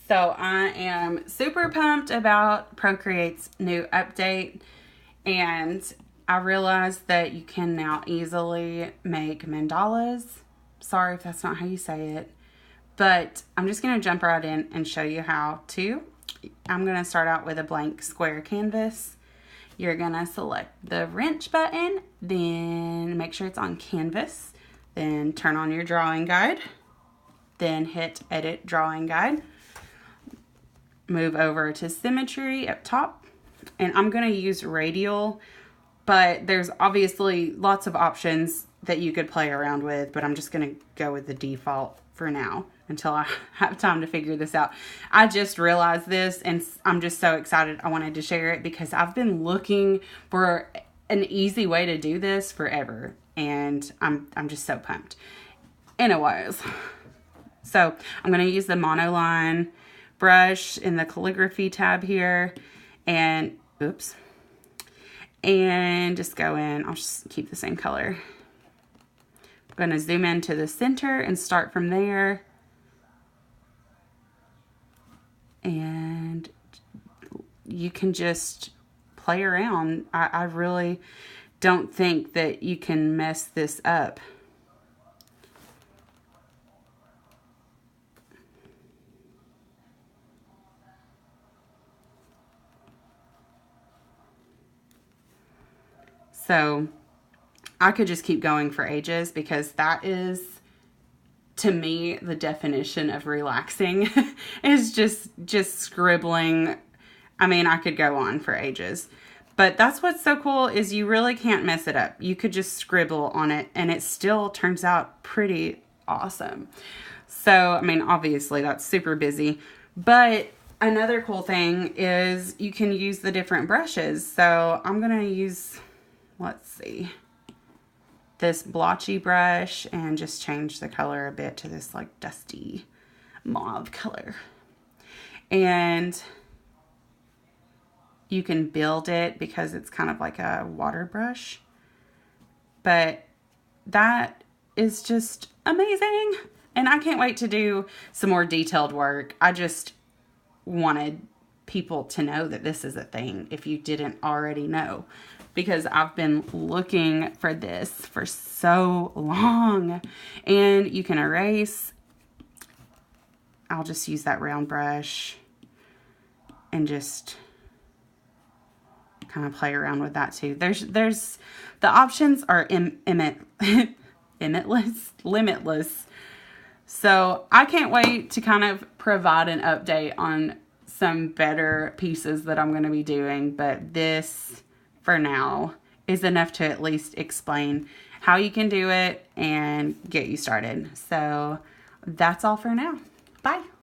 So I am super pumped about Procreate's new update, and I realized that you can now easily make mandalas. Sorry if that's not how you say it, but I'm just going to jump right in and show you how to. I'm going to start out with a blank square canvas. You're going to select the wrench button, then make sure it's on canvas, then turn on your drawing guide, then hit edit drawing guide. Move over to symmetry up top, and I'm going to use radial, but there's obviously lots of options that you could play around with, but I'm just going to go with the default for now until I have time to figure this out. I just realized this and I'm just so excited. I wanted to share it because I've been looking for an easy way to do this forever, and I'm just so pumped. Anyways, so I'm going to use the monoline brush in the calligraphy tab here, and and just go in. I'll just keep the same color. I'm going to zoom into the center and start from there, and you can just play around. I really don't think that you can mess this up. So I could just keep going for ages because that is, to me, the definition of relaxing is just scribbling. I mean, I could go on for ages, but that's what's so cool is you really can't mess it up. You could just scribble on it and it still turns out pretty awesome. So, I mean, obviously that's super busy, but another cool thing is you can use the different brushes. So I'm going to use, let's see, this blotchy brush and just change the color a bit to this like dusty mauve color. And you can build it because it's kind of like a water brush. But that is just amazing. And I can't wait to do some more detailed work. I just wanted people to know that this is a thing if you didn't already know, because I've been looking for this for so long. And you can erase. I'll just use that round brush and just kind of play around with that too. There's the options are limitless. So I can't wait to kind of provide an update on some better pieces that I'm going to be doing, but this for now is enough to at least explain how you can do it and get you started. So that's all for now. Bye.